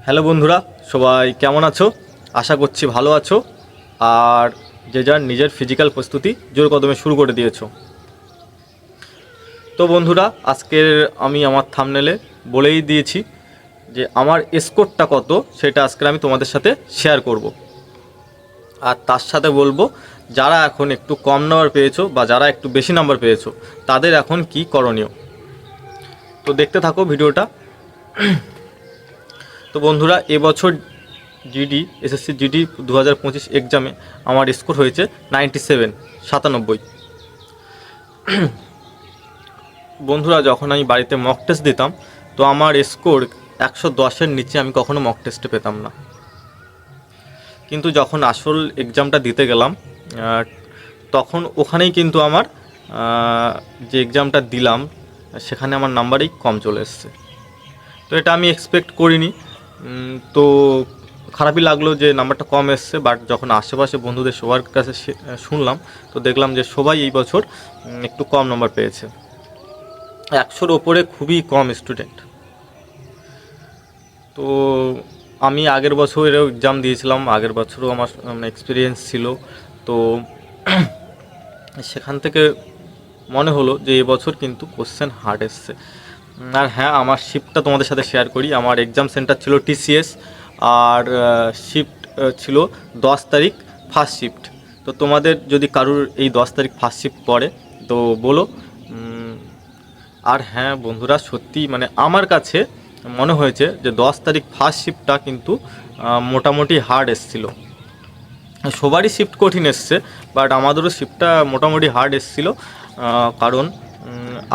Hello বন্ধুরা, সবাই কেমন আছো? আশা করছি ভালো আছো আর যে যার নিজের ফিজিক্যাল প্রস্তুতি জোর কদমে শুরু করে দিয়েছো। তো বন্ধুরা, আজকের আমি আমার থাম্বনেলে বলেই দিয়েছি যে আমার স্কোরটা কত, সেটা আজকে আমি তোমাদের সাথে শেয়ার করব। আর তার সাথে বলবো যারা এখন একটু কম নাম্বার পেয়েছো বা যারা একটু বেশি নাম্বার পেয়েছো তাদের এখন কি করণীয়। তো দেখতে থাকো ভিডিওটা। তো বন্ধুরা, এবছর এসএসসি জিডি 2025 এক্সামে আমার স্কোর হয়েছে 97। বন্ধুরা, যখন আমি বাড়িতে মক টেস্ট দিতাম তো আমার স্কোর 110-এর নিচে আমি কখনো মক টেস্টে পেতাম না। কিন্তু যখন আসল এক্সামটা দিতে গেলাম তখন ওখানেই কিন্তু আমার যে এক্সামটা দিলাম সেখানে আমার নাম্বারই কম চলে এসছে। তো এটা আমি এক্সপেক্ট করিনি। তো খারাপই লাগলো যে নাম্বারটা কম এসছে। বাট যখন আশেপাশে বন্ধুদের সবার কাছে শুনলাম তো দেখলাম যে সবাই এই বছর একটু কম নাম্বার পেয়েছে। 100-র ওপরে খুবই কম স্টুডেন্ট। তো আমি আগের বছরেও এক্সাম দিয়েছিলাম, আগের বছরও আমার এক্সপিরিয়েন্স ছিল। তো সেখান থেকে মনে হলো যে এবছর কিন্তু কোশ্চেন হার্ড এসছে। আর হ্যাঁ, আমার শিফটটা তোমাদের সাথে শেয়ার করি। আমার এক্সাম সেন্টার ছিল টিসিএস আর শিফট ছিল 10 তারিখ ফার্স্ট শিফট। তো তোমাদের যদি কারুর এই 10 তারিখ ফার্স্ট শিফট পড়ে তো বলো। আর হ্যাঁ বন্ধুরা, সত্যি মানে আমার কাছে মনে হয়েছে যে 10 তারিখ ফার্স্ট শিফটটা কিন্তু মোটামুটি হার্ড এসছিল। সবারই শিফট কঠিন এসছে, বাট আমাদেরও শিফটটা মোটামুটি হার্ড এসছিল। কারণ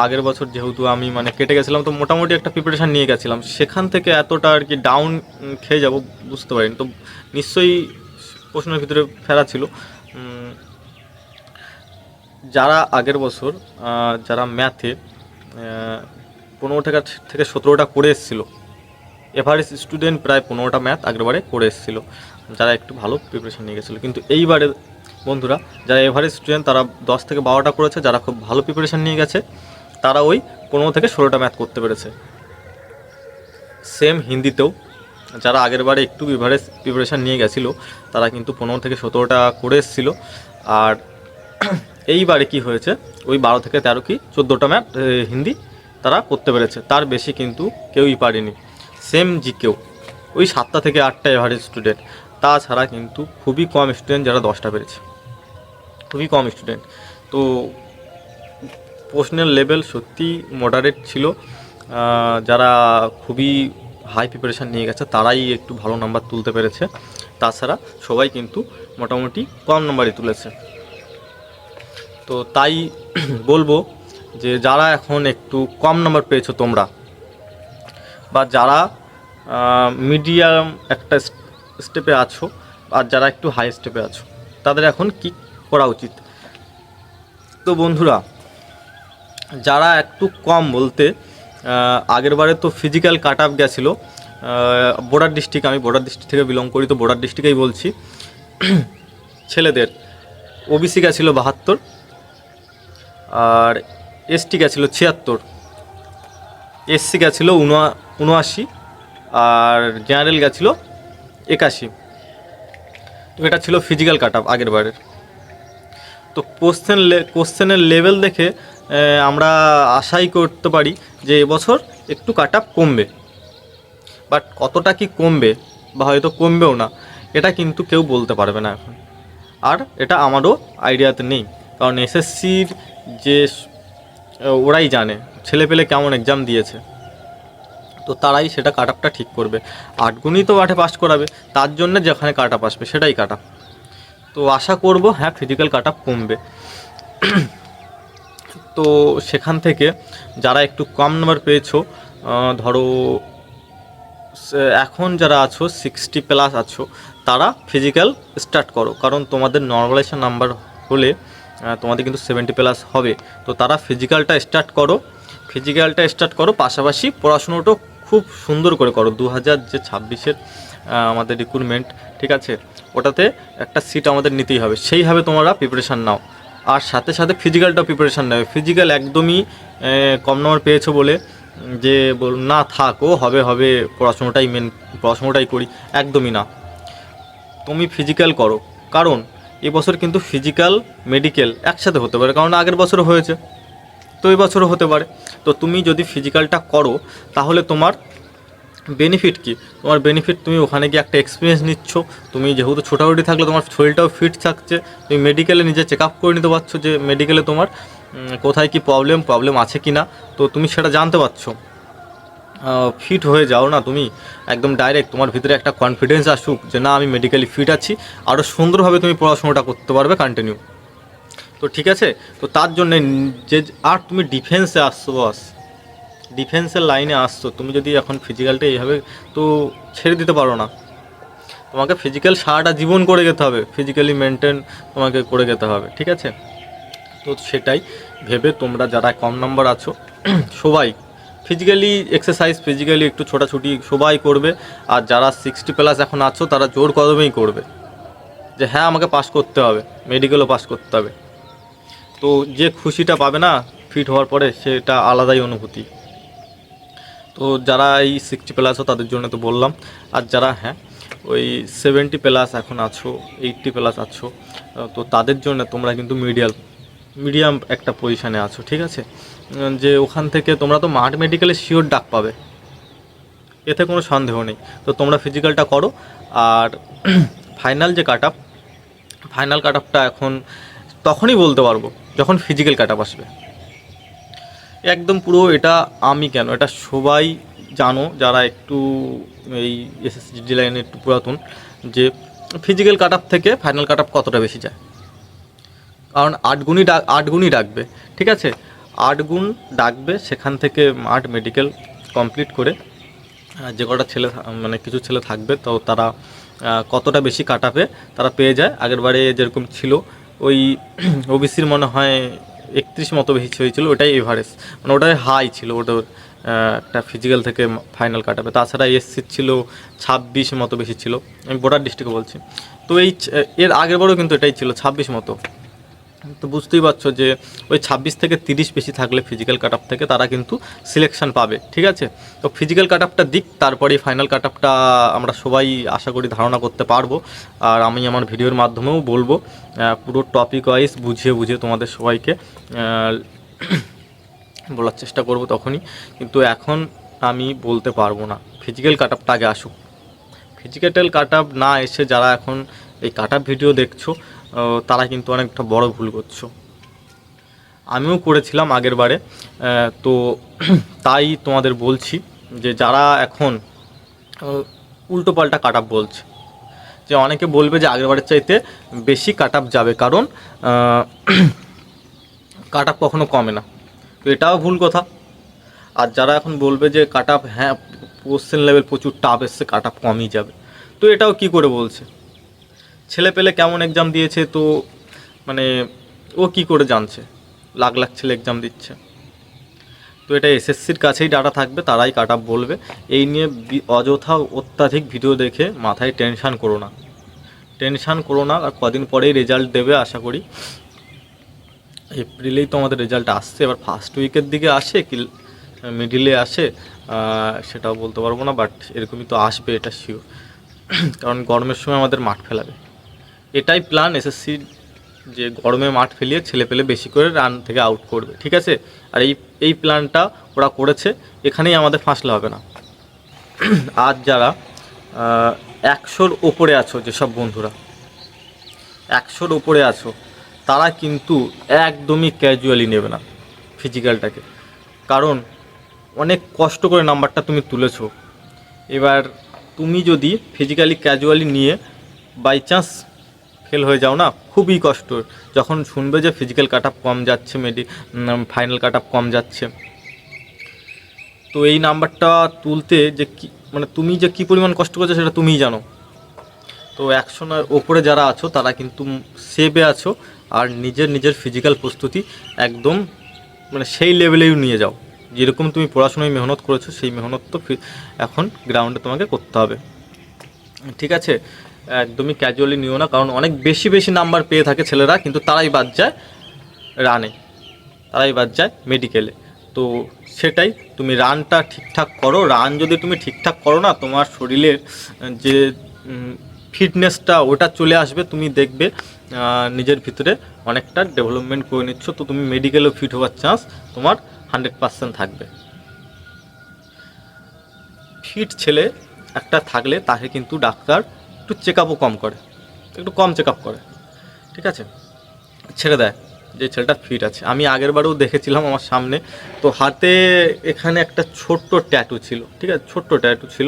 আগের বছর যেহেতু আমি মানে কেটে গেছিলাম তো মোটামুটি একটা প্রিপারেশান নিয়ে গেছিলাম, সেখান থেকে এতটা আর কি ডাউন খেয়ে যাব বুঝতে পারিনি। তো নিশ্চয়ই প্রশ্নের ভিতরে ফেরা ছিল। যারা আগের বছর যারা ম্যাথে 15 থেকে 17টা করে এসেছিলো, এভারেজ স্টুডেন্ট প্রায় 15টা ম্যাথ আগেরবারে করে এসেছিলো যারা একটু ভালো প্রিপারেশান নিয়ে গেছিলো। কিন্তু এইবারে বন্ধুরা, যারা এভারেজ স্টুডেন্ট তারা 10 থেকে 12টা করেছে, যারা খুব ভালো প্রিপারেশান নিয়ে গেছে তারা ওই 15 থেকে 16টা ম্যাথ করতে পেরেছে। সেম হিন্দিতেও যারা আগেরবারে একটু এভারেজ প্রিপারেশান নিয়ে গেছিলো তারা কিন্তু 15 থেকে 17টা করে এসেছিলো। আর এইবারে কি হয়েছে, ওই 12 থেকে 13 কি 14টা ম্যাথ হিন্দি তারা করতে পেরেছে, তার বেশি কিন্তু কেউই পারেনি। সেম জিকেও ওই 7টা থেকে 8টা এভারেজ স্টুডেন্ট, তাছাড়া কিন্তু খুবই কম স্টুডেন্ট যারা 10টা পেরেছে, খুবই কম স্টুডেন্ট। তো প্রশ্নের লেভেল সত্যি মডারেট ছিল। যারা খুবই হাই প্রিপারেশান নিয়ে গেছে তারাই একটু ভালো নাম্বার তুলতে পেরেছে, তাছাড়া সবাই কিন্তু মোটামুটি কম নাম্বারই তুলেছে। তো তাই বলবো যে যারা এখন একটু কম নাম্বার পেয়েছো তোমরা, বা যারা মিডিয়াম একটা স্টেপে আছো আর যারা একটু হাই স্টেপে আছো, তাদের এখন কি করা উচিত। তো বন্ধুরা, যারা একটু কম বলতে আগেরবারে তো ফিজিক্যাল কাট আপ গেছিলো বর্ডার ডিস্ট্রিক্ট, আমি বর্ডার ডিস্ট্রিক্ট থেকে বিলং করি তো বর্ডার ডিস্ট্রিক্টেই বলছি। ছেলেদের ওবিসি গেছিলো 72 আর এসটি গেছিলো 76, এসসি গেছিলো 79 আর জেনারেল গেছিলো 81। তো এটা ছিল ফিজিক্যাল কাট আপ আগের বারের। তো কোশ্চেনের লেভেল দেখে আমরা আশাই করতে পারি যে এবছর একটু কাট আপ কমবে। বাট কতটা কি কমবে বা হয়তো কমবেও না, এটা কিন্তু কেউ বলতে পারবে না এখন। আর এটা আমারও আইডিয়াতে নেই, কারণ এসএসসির যে ওরাই জানে ছেলেপেলে কেমন এক্সাম দিয়েছে, তো তারাই সেটা কাট আপটা ঠিক করবে। 8 গুণই তো 8-এ পাস করাবে, তার জন্য যেখানে কাট আপ আসবে সেটাই কাট আপ। তো আশা করব হ্যাঁ ফিজিক্যাল কাট আপ কমবে। তো সেখান থেকে যারা একটু কম নাম্বার পেয়েছো, ধরো এখন যারা আছো 60+ আছো, তারা ফিজিক্যাল স্টার্ট করো, কারণ তোমাদের নর্মালাইজেশন নাম্বার হলে তোমাদের কিন্তু 70+ হবে। তো তারা ফিজিক্যালটা স্টার্ট করো, পাশাপাশি পড়াশুনোটাও খুব সুন্দর করে করো। 2026-এর আমাদের রিক্রুটমেন্ট, ঠিক আছে, ওটাতে একটা সিট আমাদের নিতেই হবে, সেইভাবে তোমরা প্রিপারেশান নাও। আর সাথে সাথে ফিজিক্যালটাও প্রিপারেশান নেবে। ফিজিক্যাল একদমই কম নম্বর পেয়েছো বলে যে না থাক, ও হবে হবে, পড়াশোনাটাই করি, একদমই না। তুমি ফিজিক্যাল করো, কারণ এবছর কিন্তু ফিজিক্যাল মেডিকেল একসাথে হতে পারে, কারণ আগের বছরও হয়েছে, তো এই বছরও হতে পারে। তো তুমি যদি ফিজিক্যালটা করো তাহলে তোমার বেনিফিট কি? তোমার বেনিফিট, তুমি ওখানে গিয়ে একটা এক্সপিরিয়েন্স নিচ্ছ, তুমি যেহেতু ছোটাছুটি থাকলে তোমার শরীরটাও ফিট থাকছে, তুমি মেডিকেলে নিজে চেক আপ করে নিতে পারছো যে মেডিকেলে তোমার কোথায় কি প্রবলেম আছে কি না, তো তুমি সেটা জানতে পারছো। ফিট হয়ে যাও না তুমি, একদম ডাইরেক্ট তোমার ভিতরে একটা কনফিডেন্স আসুক যে না আমি মেডিকেলি ফিট আছি, আরও সুন্দরভাবে তুমি পড়াশোনাটা করতে পারবে কন্টিনিউ। তো ঠিক আছে, তো তার জন্যে যে, আর তুমি ডিফেন্সে আসছো বস, ডিফেন্সের লাইনে আসছো, তুমি যদি এখন ফিজিক্যালটা এইভাবে তো ছেড়ে দিতে পারো না। তোমাকে ফিজিক্যাল সারাটা জীবন করে যেতে হবে, ফিজিক্যালি মেনটেন তোমাকে করে যেতে হবে, ঠিক আছে? তো সেটাই ভেবে তোমরা যারা কম নাম্বার আছো সবাই ফিজিক্যালি এক্সারসাইজ, ফিজিক্যালি একটু ছোটাছুটি সবাই করবে। আর যারা 60+ এখন আছো তারা জোর কদমেই করবে যে হ্যাঁ আমাকে পাস করতে হবে, মেডিকেলও পাস করতে হবে। তো যে খুশিটা পাবে না ফিট হওয়ার পরে, সেটা আলাদাই অনুভূতি। তো যারা এই 60+ আছো তাদের জন্য তো বললাম। আর যারা হ্যাঁ ওই 70+ এখন আছো, 80+ আছো, তো তাদের জন্য তোমরা কিন্তু মিডিয়াম একটা পজিশানে আছো, ঠিক আছে? যে ওখান থেকে তোমরা তো মাঠ মেডিকেলে শিওর ডাক পাবে, এতে কোনো সন্দেহ নেই। তো তোমরা ফিজিক্যালটা করো। আর ফাইনাল যে ফাইনাল কাট আপটা এখন তখনই বলতে পারবো যখন ফিজিক্যাল কাট আপ আসবে একদম পুরো। এটা আমি কেন, এটা সবাই জানো যারা একটু এই এসএসসি লাইনে একটু পুরাতন, যে ফিজিক্যাল কাট আপ থেকে ফাইনাল কাট আপ কতটা বেশি যায়। কারণ 8 গুণই ডাকবে, ঠিক আছে? 8 গুণ ডাকবে, সেখান থেকে মাঠ মেডিকেল কমপ্লিট করে যে কটা ছেলে মানে কিছু ছেলে থাকবে, তো তারা কতটা বেশি কাট আপে তারা পেয়ে যায়। আগেরবারে যেরকম ছিল ওই ওবিসির মনে হয় 31 মতো বেশি হয়েছিল, ওটাই এভারেজ, মানে ওটাই হাই ছিল ওটার একটা ফিজিক্যাল থেকে ফাইনাল কাট আপে। তাছাড়া এসসি ছিল 26 মতো বেশি ছিল, আমি বর্ডার ডিস্ট্রিক্টে বলছি। তো এর আগেরবারও কিন্তু এটাই ছিল 26 মতো। তো বুঝতেই পারছো যে ওই 26 থেকে 30 বেশি থাকলে ফিজিক্যাল কাট আপ থেকে তারা কিন্তু সিলেকশন পাবে, ঠিক আছে? তো ফিজিক্যাল কাট আপটা দিক, তারপরে ফাইনাল কাট আপটা আমরা সবাই আশা করি ধারণা করতে পারবো। আর আমি আমার ভিডিওর মাধ্যমেও বলবো পুরো টপিক ওয়াইজ বুঝিয়ে তোমাদের সবাইকে বলার চেষ্টা করব তখনই। কিন্তু এখন আমি বলতে পারবো না, ফিজিক্যাল কাট আপটা আগে আসুক। ফিজিক্যাল কাট আপ না এসে যারা এখন এই কাট আপ ভিডিও দেখছো তারা কিন্তু অনেকটা বড় ভুল করছো। আমিও করেছিলাম আগের বারে, তো তাই তোমাদের বলছি যে যারা এখন উল্টোপাল্টা কাট আপ বলছে, যে অনেকে বলবে যে আগের বারের চাইতে বেশি কাট আপ যাবে, কারণ কাট আপ কখনো কমে না, তো এটাও ভুল কথা। আর যারা এখন বলবে যে কাট আপ হ্যাঁ কোশ্চেন লেভেল প্রচুর টাফ এসছে, কাট আপ কমই যাবে, তো এটাও কি করে বলছে? ছেলে পেলে কেমন এক্সাম দিয়েছে, তো মানে ও কি করে জানছে? লাখ লাখ ছেলে এক্সাম দিচ্ছে। তো এটা এসএসসির কাছেই ডাটা থাকবে, তারাই কাট আপ বলবে। এই নিয়ে অযথা অত্যাধিক ভিডিও দেখে মাথায় টেনশান করো না। আর কদিন পরেই রেজাল্ট দেবে, আশা করি এপ্রিলেই তো আমাদের রেজাল্ট আসছে। এবার ফার্স্ট উইকের দিকে আসে কি মিডিলে আসে সেটাও বলতে পারবো না, বাট এরকমই তো আসবে, এটা শিওর। কারণ গরমের সময় আমাদের মাঠ ফেলাবে, এটাই প্ল্যান এসএসসির, যে গরমে মাঠ ফেলিয়ে ছেলে পেলে বেশি করে রান থেকে আউট করবে, ঠিক আছে? আর এই প্ল্যানটা ওরা করেছে, এখানেই আমাদের ফাঁসলে হবে না। আর যারা 100-র ওপরে আছো, যেসব বন্ধুরা 100-র ওপরে আছো, তারা কিন্তু একদমই ক্যাজুয়ালি নেবে না ফিজিক্যালটাকে, কারণ অনেক কষ্ট করে নাম্বারটা তুমি তুলেছো। এবার তুমি যদি ফিজিক্যালি ক্যাজুয়ালি নিয়ে বাই চান্স ফেল হয়ে যাও না, খুবই কষ্ট। যখন শুনবে যে ফিজিক্যাল কাট আপ কম যাচ্ছে, ফাইনাল কাট আপ কম যাচ্ছে, তো এই নাম্বারটা তুলতে যে কি মানে তুমি যে কী পরিমাণ কষ্ট করছো সেটা তুমিই জানো। তো 100-র ওপরে যারা আছো তারা কিন্তু সেভে আছো, আর নিজের ফিজিক্যাল প্রস্তুতি একদম মানে সেই লেভেলেই নিয়ে যাও। যেরকম তুমি পড়াশোনায় মেহনত করেছো, সেই মেহনত তো এখন গ্রাউন্ডে তোমাকে করতে হবে, ঠিক আছে? একদমই ক্যাজুয়ালি নিও না, কারণ অনেক বেশি নাম্বার পেয়ে থাকে ছেলেরা, কিন্তু তারাই বাদ যায় রানে, তারাই বাদ যায় মেডিকেলে। তো সেটাই, তুমি রানটা ঠিকঠাক করো। রান যদি তুমি ঠিকঠাক করো না, তোমার শরীরের যে ফিটনেসটা ওটা চলে আসবে, তুমি দেখবে নিজের ভিতরে অনেকটা ডেভেলপমেন্ট করে নিচ্ছ। তো তুমি মেডিকেলেও ফিট হওয়ার চান্স তোমার 100% থাকবে। ফিট ছেলে একটা থাকলে তাকে কিন্তু ডাক্তার একটু চেক আপও কম করে, একটু কম চেক আপ করে, ঠিক আছে, ছেড়ে দেয় যে ছেলেটা ফিট আছে। আমি আগের বারেও দেখেছিলাম আমার সামনে, তো হাতে এখানে একটা ছোট্ট ট্যাটু ছিল, ঠিক আছে, ছোট্ট ট্যাটু ছিল।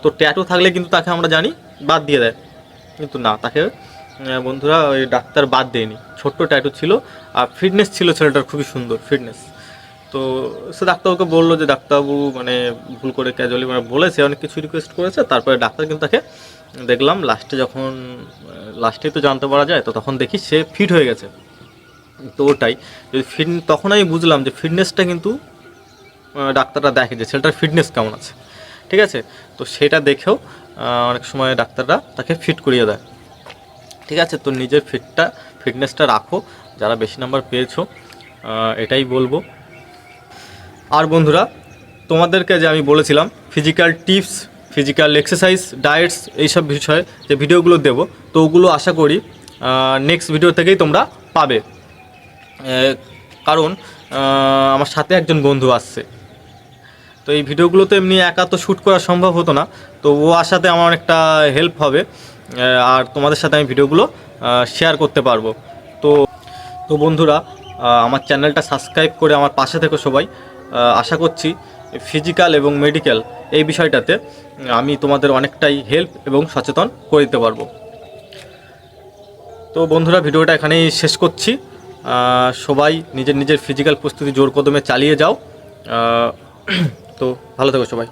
তো ট্যাটু থাকলে কিন্তু তাকে আমরা জানি বাদ দিয়ে দেয়, কিন্তু না, তাকে বন্ধুরা ওই ডাক্তার বাদ দেয়নি, ছোট্ট ট্যাটু ছিল আর ফিটনেস ছিল ছেলেটার, খুবই সুন্দর ফিটনেস। তো সে ডাক্তারবাবুকে বললো যে ডাক্তারবাবু মানে ভুল করে ক্যাজুয়ালি মানে বলেছে, অনেক কিছু রিকোয়েস্ট করেছে, তারপরে ডাক্তার কিন্তু তাকে দেখলাম লাস্টে, যখন লাস্টেই তো জানতে পারা যায়, তো তখন দেখি সে ফিট হয়ে গেছে। তো ওটাই যদি ফিট, তখন আমি বুঝলাম যে ফিটনেসটা কিন্তু ডাক্তাররা দেখে যে ছেলেটার ফিটনেস কেমন আছে, ঠিক আছে। তো সেটা দেখেও অনেক সময় ডাক্তাররা তাকে ফিট করিয়ে দেয়, ঠিক আছে। তো নিজের ফিটনেসটা রাখো, যারা বেশি নাম্বার পেয়েছো, এটাই বলবো। আর বন্ধুরা, তোমাদেরকে যে আমি বলেছিলাম physical tips, physical exercise, diets, এইসব বিষয়ে যে ভিডিওগুলো দেবো, তো ওগুলো আশা করি নেক্সট ভিডিও থেকেই তোমরা পাবে। কারণ আমার সাথে একজন বন্ধু আসছে, তো এই ভিডিওগুলো তো এমনি একা তো শ্যুট করা সম্ভব হতো না, তো ও আসাতে আমার অনেকটা হেল্প হবে, আর তোমাদের সাথে আমি ভিডিওগুলো শেয়ার করতে পারবো। তো তো বন্ধুরা, আমার চ্যানেলটা সাবস্ক্রাইব করে আমার পাশে থেকো সবাই। আশা করছি ফিজিক্যাল এবং মেডিকেল এই বিষয়টাতে আমি তোমাদের অনেকটাই হেল্প এবং সচেতন করে দিতে পারবো। তো বন্ধুরা, ভিডিওটা এখানেই শেষ করছি। সবাই নিজের নিজের ফিজিক্যাল প্রস্তুতি জোর কদমে চালিয়ে যাও। তো ভালো থেকো সবাই।